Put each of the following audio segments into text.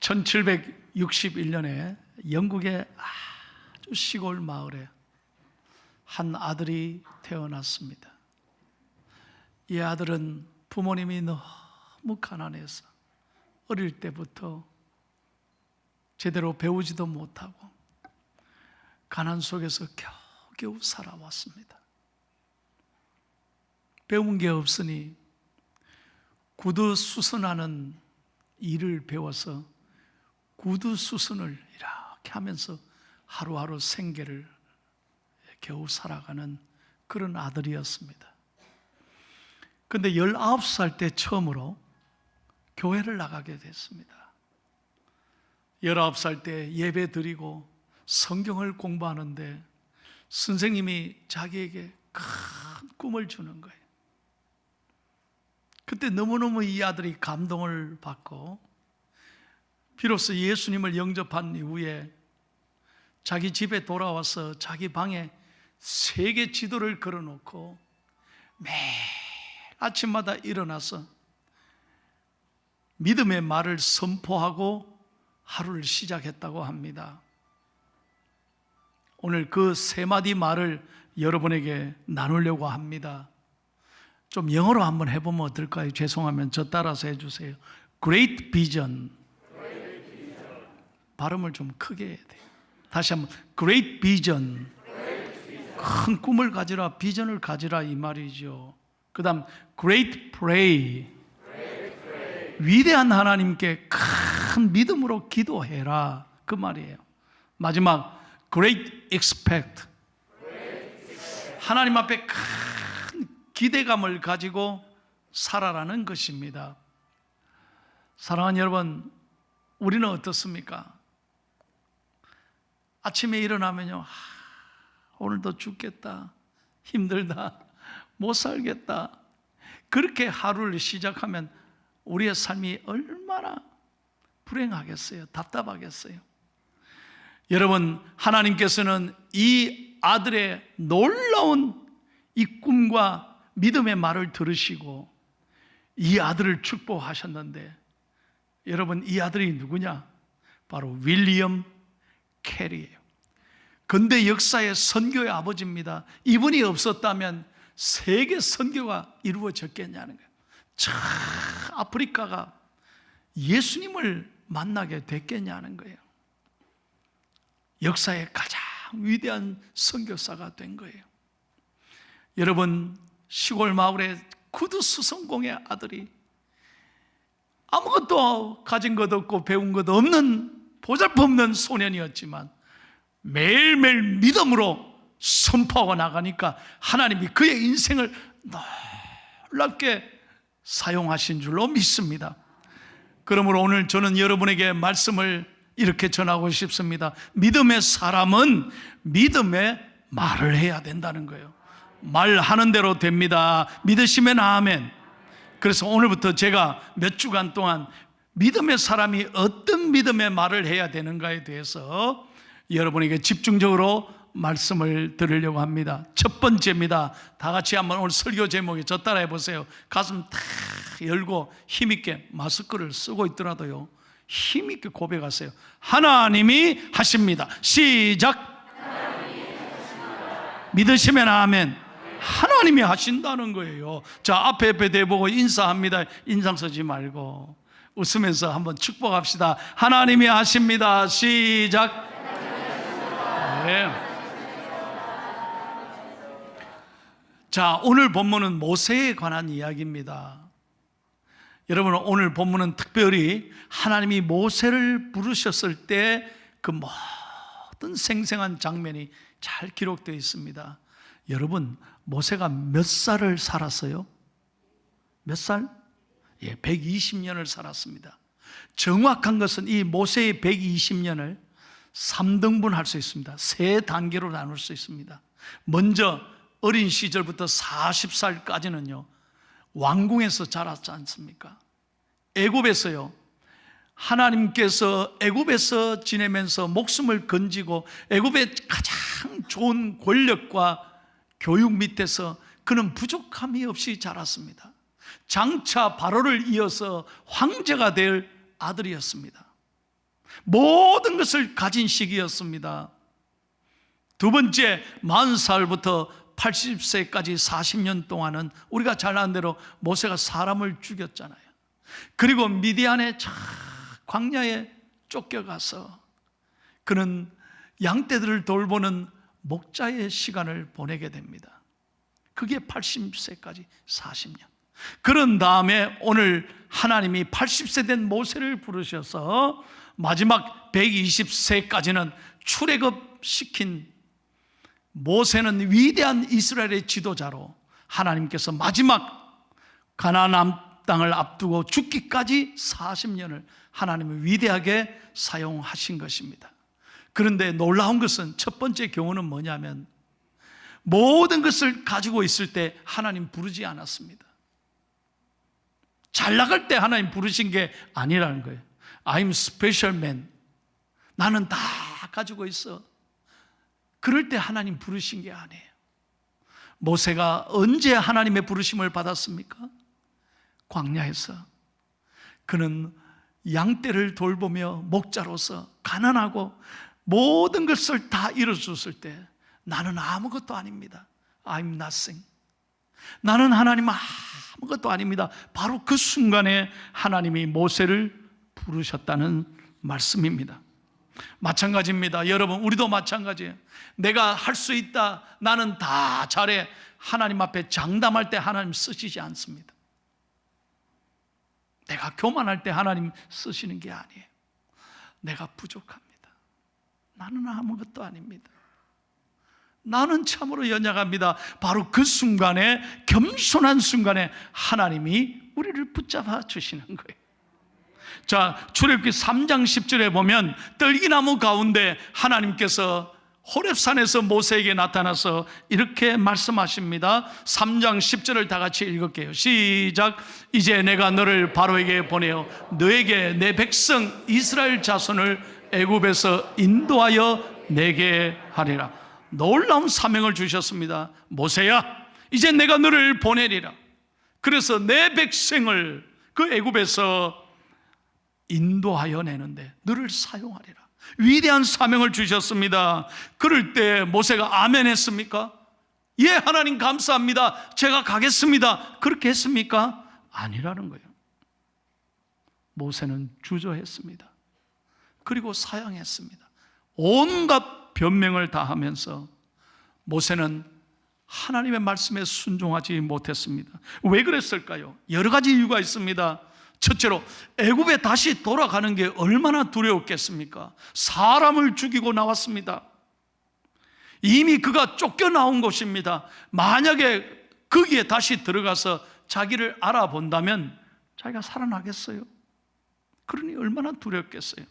1761년에 영국의 아주 시골 마을에 한 아들이 태어났습니다. 이 아들은 부모님이 너무 가난해서 어릴 때부터 제대로 배우지도 못하고 가난 속에서 겨우겨우 살아왔습니다. 배운 게 없으니 구두 수선하는 일을 배워서 구두 수선을 이렇게 하면서 하루하루 생계를 겨우 살아가는 그런 아들이었습니다. 그런데 19살 때 처음으로 교회를 나가게 됐습니다. 19살 때 예배 드리고 성경을 공부하는데 선생님이 자기에게 큰 꿈을 주는 거예요. 그때 너무너무 이 아들이 감동을 받고 비로소 예수님을 영접한 이후에 자기 집에 돌아와서 자기 방에 세계 지도를 걸어놓고 매일 아침마다 일어나서 믿음의 말을 선포하고 하루를 시작했다고 합니다. 오늘 그 세 마디 말을 여러분에게 나누려고 합니다. 좀 영어로 한번 해보면 어떨까요? 죄송하면 저 따라서 해주세요. Great Vision. 발음을 좀 크게 해야 돼요. 다시 한번 Great Vision. 큰 꿈을 가지라, 비전을 가지라 이 말이죠. 그 다음 Great Pray. 위대한 하나님께 큰 믿음으로 기도해라 그 말이에요. 마지막 Great Expect. 하나님 앞에 큰 기대감을 가지고 살아라는 것입니다. 사랑하는 여러분, 우리는 어떻습니까? 아침에 일어나면요, 오늘도 죽겠다, 힘들다, 못 살겠다, 그렇게 하루를 시작하면 우리의 삶이 얼마나 불행하겠어요? 답답하겠어요? 여러분, 하나님께서는 이 아들의 놀라운 이 꿈과 믿음의 말을 들으시고 이 아들을 축복하셨는데, 여러분, 이 아들이 누구냐? 바로 윌리엄 캐리예요. 근대 역사의 선교의 아버지입니다. 이분이 없었다면 세계 선교가 이루어졌겠냐는 거예요. 저 아프리카가 예수님을 만나게 됐겠냐는 거예요. 역사의 가장 위대한 선교사가 된 거예요. 여러분, 시골 마을의 구두 수선공의 아들이 아무것도 가진 것 없고 배운 것 없는 보잘것없는 소년이었지만 매일매일 믿음으로 선포하고 나가니까 하나님이 그의 인생을 놀랍게 사용하신 줄로 믿습니다. 그러므로 오늘 저는 여러분에게 말씀을 이렇게 전하고 싶습니다. 믿음의 사람은 믿음의 말을 해야 된다는 거예요. 말하는 대로 됩니다. 믿으시면 아멘. 그래서 오늘부터 제가 몇 주간 동안 믿음의 사람이 어떤 믿음의 말을 해야 되는가에 대해서 여러분에게 집중적으로 말씀을 드리려고 합니다. 첫 번째입니다. 다 같이 한번 오늘 설교 제목에 저 따라해 보세요. 가슴 탁 열고 힘있게, 마스크를 쓰고 있더라도요, 힘있게 고백하세요. 하나님이 하십니다. 시작. 믿으시면 아멘. 하나님이 하신다는 거예요. 자, 앞에 대보고 인사합니다. 인상 쓰지 말고 웃으면서 한번 축복합시다. 하나님이 하십니다. 시작. 네. 자, 오늘 본문은 모세에 관한 이야기입니다. 여러분, 오늘 본문은 특별히 하나님이 모세를 부르셨을 때 그 모든 생생한 장면이 잘 기록되어 있습니다. 여러분, 모세가 몇 살을 살았어요? 몇 살? 120년을 살았습니다. 정확한 것은 이 모세의 120년을 3등분 할 수 있습니다. 3단계로 나눌 수 있습니다. 먼저 어린 시절부터 40살까지는요 왕궁에서 자랐지 않습니까? 애굽에서요, 하나님께서 애굽에서 지내면서 목숨을 건지고 애굽의 가장 좋은 권력과 교육 밑에서 그는 부족함이 없이 자랐습니다. 장차 바로를 이어서 황제가 될 아들이었습니다. 모든 것을 가진 시기였습니다. 두 번째, 40살부터 80세까지 40년 동안은 우리가 잘 아는 대로 모세가 사람을 죽였잖아요. 그리고 미디안의 광야에 쫓겨가서 그는 양떼들을 돌보는 목자의 시간을 보내게 됩니다. 그게 80세까지 40년. 그런 다음에 오늘 하나님이 80세 된 모세를 부르셔서 마지막 120세까지는 출애굽시킨 모세는 위대한 이스라엘의 지도자로 하나님께서 마지막 가나안 땅을 앞두고 죽기까지 40년을 하나님을 위대하게 사용하신 것입니다. 그런데 놀라운 것은 첫 번째 경우는 뭐냐면 모든 것을 가지고 있을 때 하나님 부르지 않았습니다. 잘 나갈 때 하나님 부르신 게 아니라는 거예요. I'm special man. 나는 다 가지고 있어. 그럴 때 하나님 부르신 게 아니에요. 모세가 언제 하나님의 부르심을 받았습니까? 광야에서. 그는 양떼를 돌보며 목자로서 가난하고 모든 것을 다 이뤄줬을 때 나는 아무것도 아닙니다. I'm nothing. 나는 하나님 아무것도 아닙니다. 바로 그 순간에 하나님이 모세를 부르셨다는 말씀입니다. 마찬가지입니다. 여러분, 우리도 마찬가지예요. 내가 할 수 있다, 나는 다 잘해, 하나님 앞에 장담할 때 하나님 쓰시지 않습니다. 내가 교만할 때 하나님 쓰시는 게 아니에요. 내가 부족합니다. 나는 아무것도 아닙니다. 나는 참으로 연약합니다. 바로 그 순간에, 겸손한 순간에 하나님이 우리를 붙잡아 주시는 거예요. 자, 출애굽기 3장 10절에 보면 떨기나무 가운데 하나님께서 호렙산에서 모세에게 나타나서 이렇게 말씀하십니다. 3장 10절을 다 같이 읽을게요. 시작. 이제 내가 너를 바로에게 보내어 너에게 내 백성 이스라엘 자손을 애굽에서 인도하여 내게 하리라. 놀라운 사명을 주셨습니다. 모세야, 이제 내가 너를 보내리라. 그래서 내 백성을 그 애굽에서 인도하여 내는데 너를 사용하리라. 위대한 사명을 주셨습니다. 그럴 때 모세가 아멘 했습니까? 예, 하나님 감사합니다, 제가 가겠습니다, 그렇게 했습니까? 아니라는 거예요. 모세는 주저했습니다. 그리고 사양했습니다. 온갖 변명을 다 하면서 모세는 하나님의 말씀에 순종하지 못했습니다. 왜 그랬을까요? 여러 가지 이유가 있습니다. 첫째로, 애굽에 다시 돌아가는 게 얼마나 두려웠겠습니까? 사람을 죽이고 나왔습니다. 이미 그가 쫓겨나온 곳입니다. 만약에 거기에 다시 들어가서 자기를 알아본다면 자기가 살아나겠어요? 그러니 얼마나 두렵겠어요?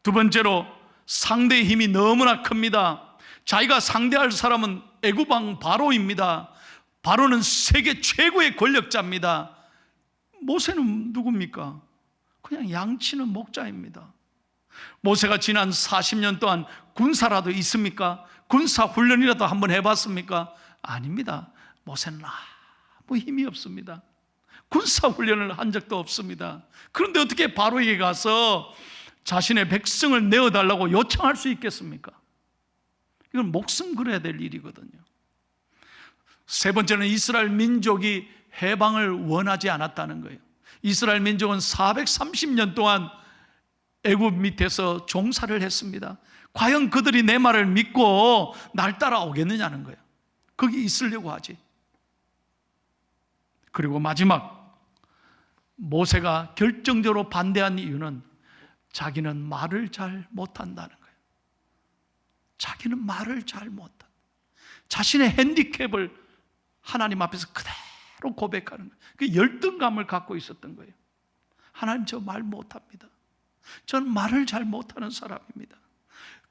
두 번째로, 상대의 힘이 너무나 큽니다. 자기가 상대할 사람은 애굽 왕 바로입니다. 바로는 세계 최고의 권력자입니다. 모세는 누굽니까? 그냥 양치는 목자입니다. 모세가 지난 40년 동안 군사라도 있습니까? 군사 훈련이라도 한번 해봤습니까? 아닙니다. 모세는 아무 힘이 없습니다. 군사 훈련을 한 적도 없습니다. 그런데 어떻게 바로에게 가서 자신의 백성을 내어달라고 요청할 수 있겠습니까? 이건 목숨 걸어야 될 일이거든요. 세 번째는 이스라엘 민족이 해방을 원하지 않았다는 거예요. 이스라엘 민족은 430년 동안 애굽 밑에서 종살을 했습니다. 과연 그들이 내 말을 믿고 날 따라오겠느냐는 거예요. 거기 있으려고 하지. 그리고 마지막, 모세가 결정적으로 반대한 이유는 자기는 말을 잘 못한다는 거예요. 자기는 말을 잘 못한다. 자신의 핸디캡을 하나님 앞에서 그대로 고백하는 거예요. 그 열등감을 갖고 있었던 거예요. 하나님, 저 말 못합니다. 저는 말을 잘 못하는 사람입니다.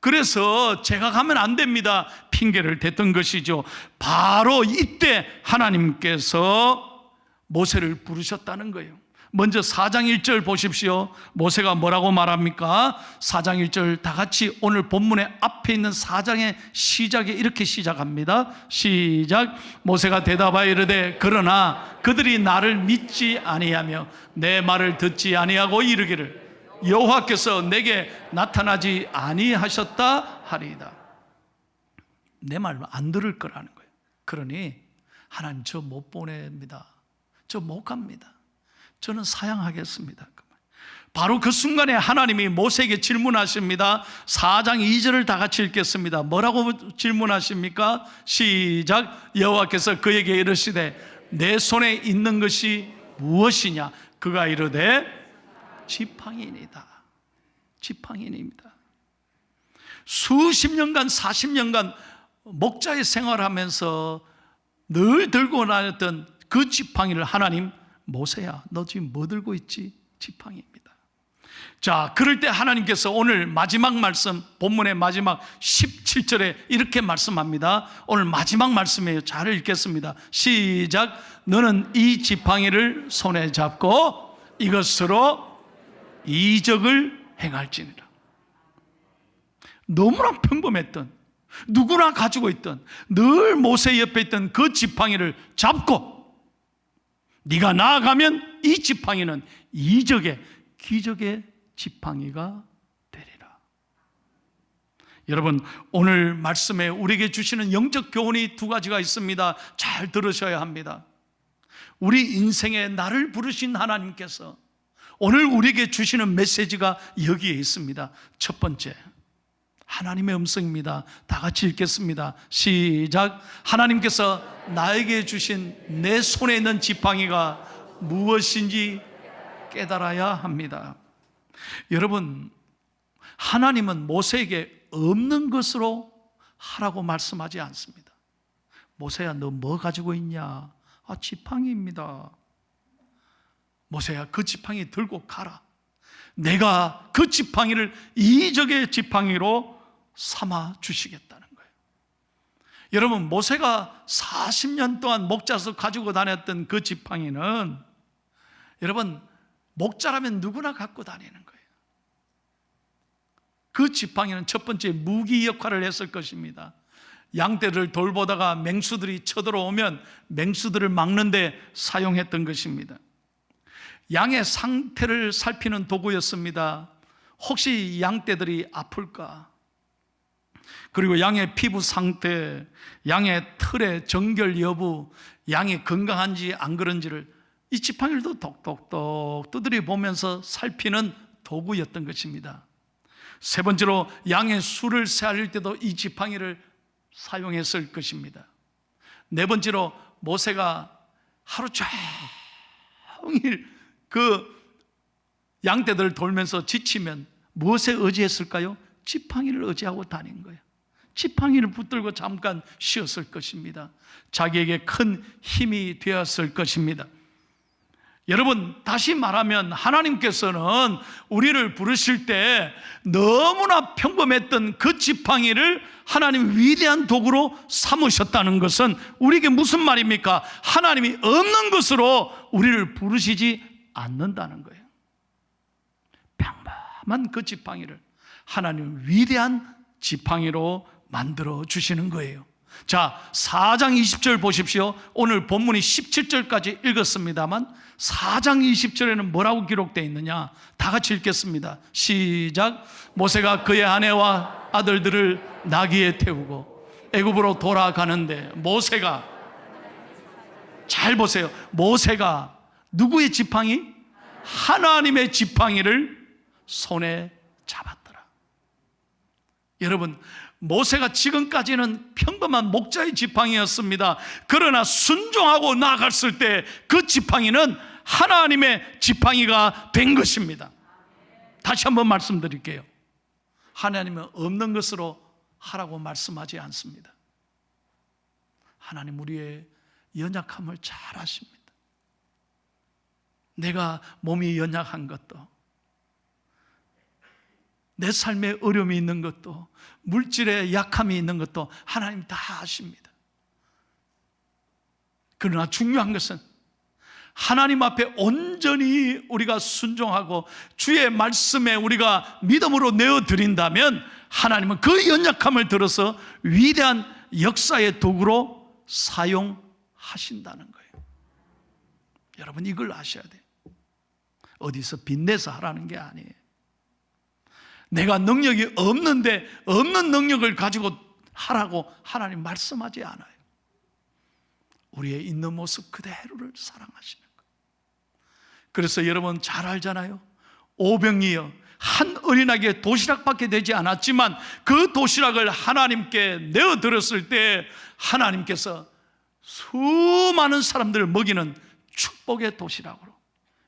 그래서 제가 가면 안 됩니다, 핑계를 댔던 것이죠. 바로 이때 하나님께서 모세를 부르셨다는 거예요. 먼저 4장 1절 보십시오. 모세가 뭐라고 말합니까? 4장 1절 다 같이 오늘 본문의 앞에 있는 4장의 시작에 이렇게 시작합니다. 시작. 모세가 대답하여 이르되 그러나 그들이 나를 믿지 아니하며 내 말을 듣지 아니하고 이르기를 여호와께서 내게 나타나지 아니하셨다 하리이다. 내 말 안 들을 거라는 거예요. 그러니 하나님, 저 못 보냅니다. 저 못 갑니다. 저는 사양하겠습니다. 바로 그 순간에 하나님이 모세에게 질문하십니다. 4장 2절을 다 같이 읽겠습니다. 뭐라고 질문하십니까? 시작. 여호와께서 그에게 이르시되 내 손에 있는 것이 무엇이냐? 그가 이르되 지팡이니이다. 지팡이니이다. 수십 년간 40년간 목자의 생활하면서 늘 들고 다녔던 그 지팡이를 하나님, 모세야 너 지금 뭐 들고 있지? 지팡이입니다. 자, 그럴 때 하나님께서 오늘 마지막 말씀, 본문의 마지막 17절에 이렇게 말씀합니다. 오늘 마지막 말씀이에요. 잘 읽겠습니다. 시작. 너는 이 지팡이를 손에 잡고 이것으로 이적을 행할지니라. 너무나 평범했던, 누구나 가지고 있던, 늘 모세 옆에 있던 그 지팡이를 잡고 네가 나아가면 이 지팡이는 이적의, 기적의 지팡이가 되리라. 여러분, 오늘 말씀에 우리에게 주시는 영적 교훈이 두 가지가 있습니다. 잘 들으셔야 합니다. 우리 인생에 나를 부르신 하나님께서 오늘 우리에게 주시는 메시지가 여기에 있습니다. 첫 번째, 하나님의 음성입니다. 다 같이 읽겠습니다. 시작. 하나님께서 나에게 주신 내 손에 있는 지팡이가 무엇인지 깨달아야 합니다. 여러분, 하나님은 모세에게 없는 것으로 하라고 말씀하지 않습니다. 모세야, 너 뭐 가지고 있냐? 아, 지팡이입니다. 모세야, 그 지팡이 들고 가라. 내가 그 지팡이를 이적의 지팡이로 삼아 주시겠다는 거예요. 여러분, 모세가 40년 동안 목자서 가지고 다녔던 그 지팡이는, 여러분, 목자라면 누구나 갖고 다니는 거예요. 그 지팡이는 첫 번째 무기 역할을 했을 것입니다. 양떼를 돌보다가 맹수들이 쳐들어오면 맹수들을 막는 데 사용했던 것입니다. 양의 상태를 살피는 도구였습니다. 혹시 양떼들이 아플까? 그리고 양의 피부 상태, 양의 털의 정결 여부, 양이 건강한지 안 그런지를 이 지팡이를 똑똑똑 두드려 보면서 살피는 도구였던 것입니다. 세 번째로 양의 수를 세알 때도 이 지팡이를 사용했을 것입니다. 네 번째로 모세가 하루 종일 그 양떼들을 돌면서 지치면 무엇에 의지했을까요? 지팡이를 의지하고 다닌 거예요. 지팡이를 붙들고 잠깐 쉬었을 것입니다. 자기에게 큰 힘이 되었을 것입니다. 여러분, 다시 말하면 하나님께서는 우리를 부르실 때 너무나 평범했던 그 지팡이를 하나님 위대한 도구로 삼으셨다는 것은 우리에게 무슨 말입니까? 하나님이 없는 것으로 우리를 부르시지 않는다는 거예요. 평범한 그 지팡이를 하나님 위대한 지팡이로 만들어 주시는 거예요. 자, 4장 20절 보십시오. 오늘 본문이 17절까지 읽었습니다만 4장 20절에는 뭐라고 기록되어 있느냐? 다 같이 읽겠습니다. 시작. 모세가 그의 아내와 아들들을 나귀에 태우고 애굽으로 돌아가는데, 모세가, 잘 보세요, 모세가 누구의 지팡이? 하나님의 지팡이를 손에 잡았더라. 여러분, 모세가 지금까지는 평범한 목자의 지팡이였습니다. 그러나 순종하고 나아갔을 때 그 지팡이는 하나님의 지팡이가 된 것입니다. 다시 한번 말씀드릴게요. 하나님은 없는 것으로 하라고 말씀하지 않습니다. 하나님 우리의 연약함을 잘 아십니다. 내가 몸이 연약한 것도, 내 삶에 어려움이 있는 것도, 물질에 약함이 있는 것도 하나님 다 아십니다. 그러나 중요한 것은 하나님 앞에 온전히 우리가 순종하고 주의 말씀에 우리가 믿음으로 내어드린다면 하나님은 그 연약함을 들어서 위대한 역사의 도구로 사용하신다는 거예요. 여러분, 이걸 아셔야 돼요. 어디서 빚내서 하라는 게 아니에요. 내가 능력이 없는데 없는 능력을 가지고 하라고 하나님 말씀하지 않아요. 우리의 있는 모습 그대로를 사랑하시는 거예요. 그래서 여러분 잘 알잖아요. 오병이어 한 어린아이에게 도시락밖에 되지 않았지만 그 도시락을 하나님께 내어드렸을 때 하나님께서 수많은 사람들을 먹이는 축복의 도시락으로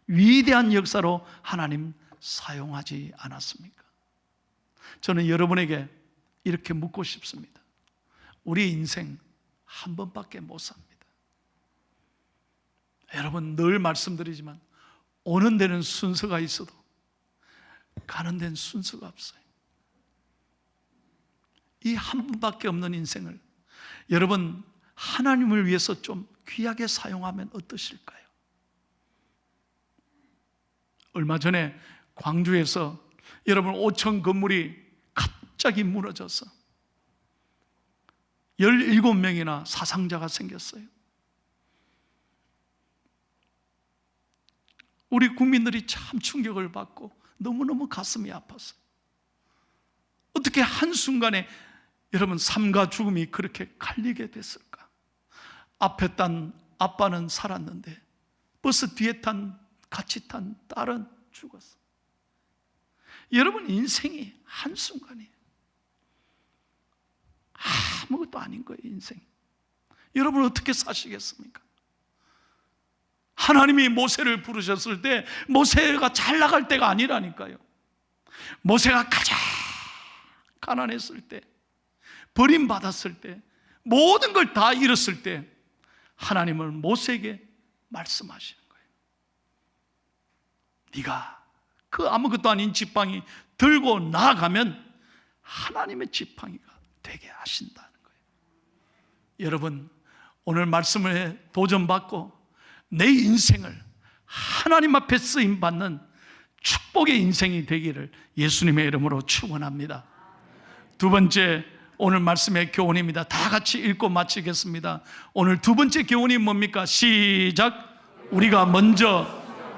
위대한 역사로 하나님 사용하지 않았습니까? 저는 여러분에게 이렇게 묻고 싶습니다. 우리 인생 한 번밖에 못 삽니다. 여러분 늘 말씀드리지만 오는 데는 순서가 있어도 가는 데는 순서가 없어요. 이 한 번밖에 없는 인생을 여러분 하나님을 위해서 좀 귀하게 사용하면 어떠실까요? 얼마 전에 광주에서 여러분 5층 건물이 갑자기 무너져서 17명이나 사상자가 생겼어요. 우리 국민들이 참 충격을 받고 너무너무 가슴이 아팠어요. 어떻게 한순간에 여러분 삶과 죽음이 그렇게 갈리게 됐을까? 앞에 탄 아빠는 살았는데 버스 뒤에 같이 탄 딸은 죽었어. 여러분 인생이 한순간이에요. 아무것도 아닌 거예요. 인생. 여러분 어떻게 사시겠습니까? 하나님이 모세를 부르셨을 때 모세가 잘 나갈 때가 아니라니까요. 모세가 가장 가난했을 때, 버림받았을 때, 모든 걸 다 잃었을 때 하나님은 모세에게 말씀하시는 거예요. 네가 그 아무것도 아닌 지팡이 들고 나아가면 하나님의 지팡이가 되게 하신다는 거예요. 여러분 오늘 말씀을 도전받고 내 인생을 하나님 앞에 쓰임받는 축복의 인생이 되기를 예수님의 이름으로 축원합니다. 두 번째 오늘 말씀의 교훈입니다. 다 같이 읽고 마치겠습니다. 오늘 두 번째 교훈이 뭡니까? 시작. 우리가 먼저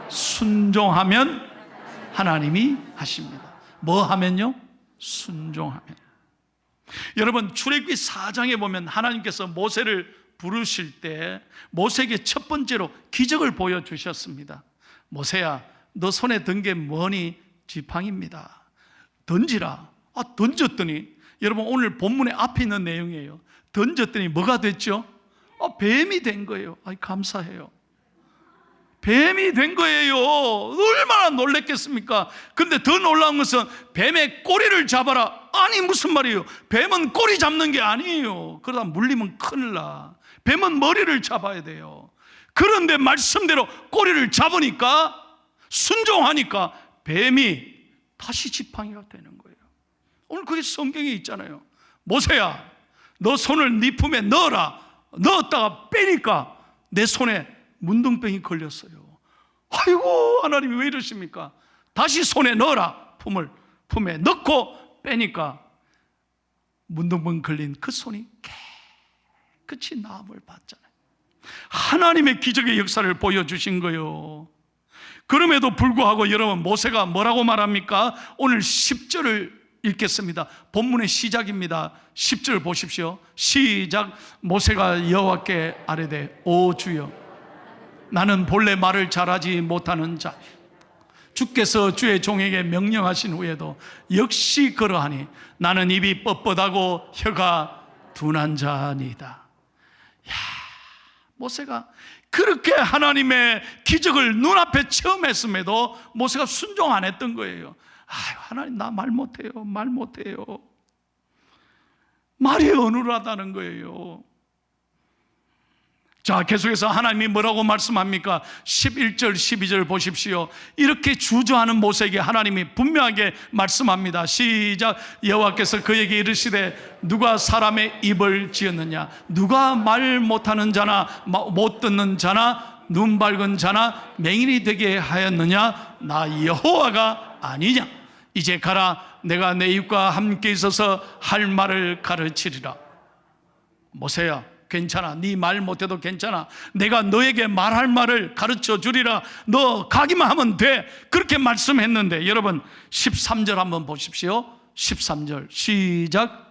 순종하면 하나님이 하십니다. 뭐 하면요? 순종하면. 여러분 출애굽기 4장에 보면 하나님께서 모세를 부르실 때 모세에게 첫 번째로 기적을 보여주셨습니다. 모세야, 너 손에 든 게 뭐니? 지팡이입니다. 던지라. 던졌더니 여러분 오늘 본문의 앞에 있는 내용이에요. 던졌더니 뭐가 됐죠? 뱀이 된 거예요. 감사해요. 뱀이 된 거예요. 얼마나 놀랬겠습니까? 근데 더 놀라운 것은 뱀의 꼬리를 잡아라. 아니 무슨 말이에요? 뱀은 꼬리 잡는 게 아니에요. 그러다 물리면 큰일 나. 뱀은 머리를 잡아야 돼요. 그런데 말씀대로 꼬리를 잡으니까 순종하니까 뱀이 다시 지팡이가 되는 거예요. 오늘 그게 성경에 있잖아요. 모세야, 너 손을 네 품에 넣어라. 넣었다가 빼니까 내 손에 문둥병이 걸렸어요. 아이고 하나님이 왜 이러십니까? 다시 손에 넣어라. 품에 넣고 빼니까 문둥병 걸린 그 손이 깨끗이 나음을 받잖아요. 하나님의 기적의 역사를 보여주신 거예요. 그럼에도 불구하고 여러분 모세가 뭐라고 말합니까? 오늘 10절을 읽겠습니다. 본문의 시작입니다. 10절 보십시오. 시작. 모세가 여호와께 아뢰되 오 주여, 나는 본래 말을 잘하지 못하는 자, 주께서 주의 종에게 명령하신 후에도 역시 그러하니 나는 입이 뻣뻣하고 혀가 둔한 자니이다. 모세가 그렇게 하나님의 기적을 눈앞에 처음 했음에도 모세가 순종 안 했던 거예요. 하나님 나 말 못해요. 말이 어눌하다는 거예요. 자, 계속해서 하나님이 뭐라고 말씀합니까? 11절 12절 보십시오. 이렇게 주저하는 모세에게 하나님이 분명하게 말씀합니다. 시작. 여호와께서 그에게 이르시되 누가 사람의 입을 지었느냐? 누가 말 못하는 자나 못 듣는 자나 눈 밝은 자나 맹인이 되게 하였느냐? 나 여호와가 아니냐? 이제 가라. 내가 내 입과 함께 있어서 할 말을 가르치리라. 모세야, 괜찮아. 네 말 못해도 괜찮아. 내가 너에게 말할 말을 가르쳐 주리라. 너 가기만 하면 돼. 그렇게 말씀했는데, 여러분 13절 한번 보십시오. 13절 시작.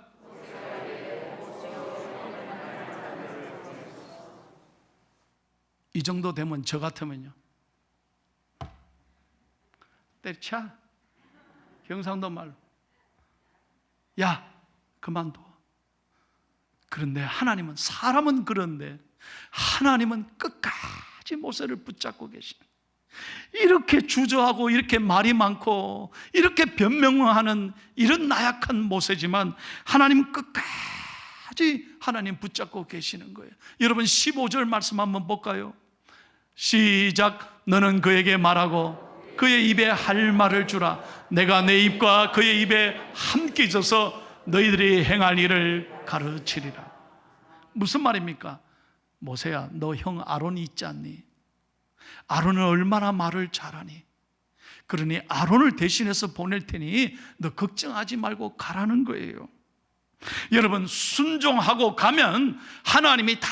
이 정도 되면 저 같으면요, 때려쳐. 경상도 말로 야 그만둬. 그런데 하나님은, 사람은 그런데 하나님은 끝까지 모세를 붙잡고 계시는, 이렇게 주저하고 이렇게 말이 많고 이렇게 변명하는 이런 나약한 모세지만 하나님은 끝까지 하나님 붙잡고 계시는 거예요. 여러분 15절 말씀 한번 볼까요? 시작. 너는 그에게 말하고 그의 입에 할 말을 주라. 내가 내 입과 그의 입에 함께 있어서 너희들이 행할 일을 가르치리라. 무슨 말입니까? 모세야, 너 형 아론이 있지 않니? 아론은 얼마나 말을 잘하니? 그러니 아론을 대신해서 보낼 테니 너 걱정하지 말고 가라는 거예요. 여러분, 순종하고 가면 하나님이 다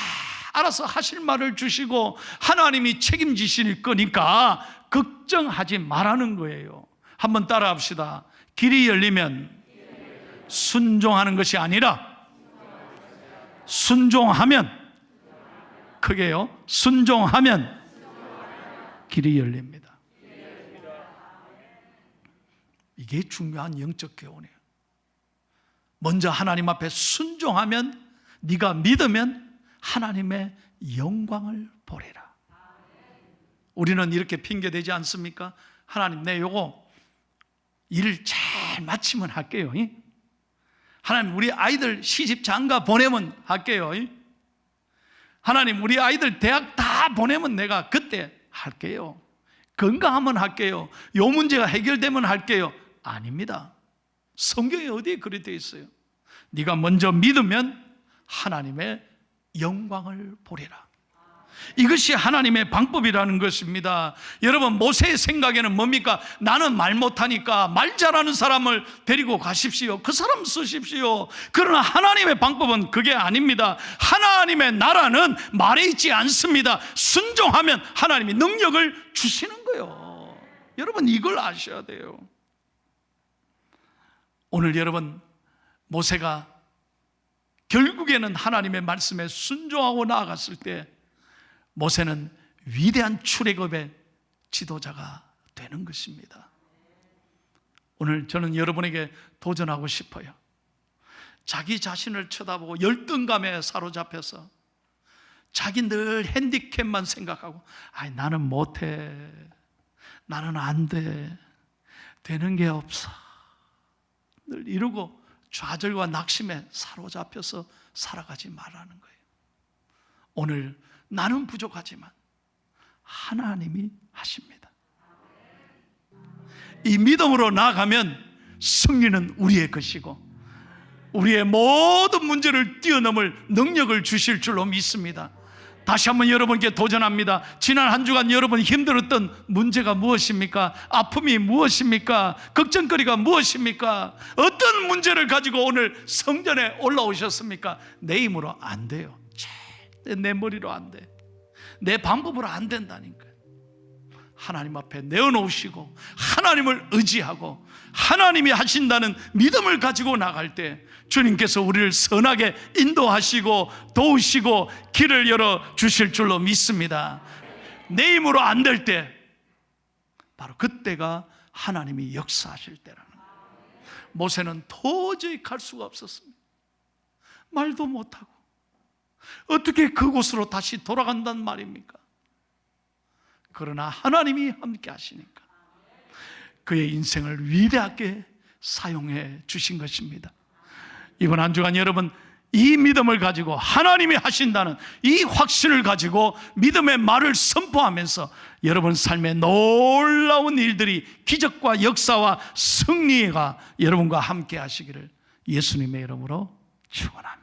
알아서 하실 말을 주시고 하나님이 책임지실 거니까 걱정하지 말라는 거예요. 한번 따라 합시다. 길이 열리면 순종하는 것이 아니라 순종하면, 크게요, 순종하면 길이 열립니다. 이게 중요한 영적 교훈이에요. 먼저 하나님 앞에 순종하면, 네가 믿으면 하나님의 영광을 보리라. 우리는 이렇게 핑계대지 않습니까? 하나님, 내 요거 일을 잘 마치면 할게요. 하나님, 우리 아이들 시집 장가 보내면 할게요. 하나님, 우리 아이들 대학 다 보내면 내가 그때 할게요. 건강하면 할게요. 요 문제가 해결되면 할게요. 아닙니다. 성경에 어디에 그렇게 되어 있어요? 네가 먼저 믿으면 하나님의 영광을 보리라. 이것이 하나님의 방법이라는 것입니다. 여러분, 모세의 생각에는 뭡니까? 나는 말 못하니까 말 잘하는 사람을 데리고 가십시오. 그 사람 쓰십시오. 그러나 하나님의 방법은 그게 아닙니다. 하나님의 나라는 말에 있지 않습니다. 순종하면 하나님이 능력을 주시는 거예요. 여러분, 이걸 아셔야 돼요. 오늘 여러분, 모세가 결국에는 하나님의 말씀에 순종하고 나아갔을 때 모세는 위대한 출애굽의 지도자가 되는 것입니다. 오늘 저는 여러분에게 도전하고 싶어요. 자기 자신을 쳐다보고 열등감에 사로잡혀서 자기 늘 핸디캡만 생각하고, 아이, 나는 못해, 나는 안 돼, 되는 게 없어, 늘 이러고 좌절과 낙심에 사로잡혀서 살아가지 말라는 거예요. 오늘 나는 부족하지만 하나님이 하십니다. 이 믿음으로 나아가면 승리는 우리의 것이고 우리의 모든 문제를 뛰어넘을 능력을 주실 줄로 믿습니다. 다시 한번 여러분께 도전합니다. 지난 한 주간 여러분 힘들었던 문제가 무엇입니까? 아픔이 무엇입니까? 걱정거리가 무엇입니까? 어떤 문제를 가지고 오늘 성전에 올라오셨습니까? 내 힘으로 안 돼요. 내 머리로 안 돼. 내 방법으로 안 된다니까요. 하나님 앞에 내어놓으시고 하나님을 의지하고 하나님이 하신다는 믿음을 가지고 나갈 때 주님께서 우리를 선하게 인도하시고 도우시고 길을 열어주실 줄로 믿습니다. 내 힘으로 안 될 때 바로 그때가 하나님이 역사하실 때라는 거예요. 모세는 도저히 갈 수가 없었습니다. 말도 못하고 어떻게 그곳으로 다시 돌아간단 말입니까? 그러나 하나님이 함께 하시니까 그의 인생을 위대하게 사용해 주신 것입니다. 이번 한 주간 여러분 이 믿음을 가지고 하나님이 하신다는 이 확신을 가지고 믿음의 말을 선포하면서 여러분 삶에 놀라운 일들이, 기적과 역사와 승리가 여러분과 함께 하시기를 예수님의 이름으로 축원합니다.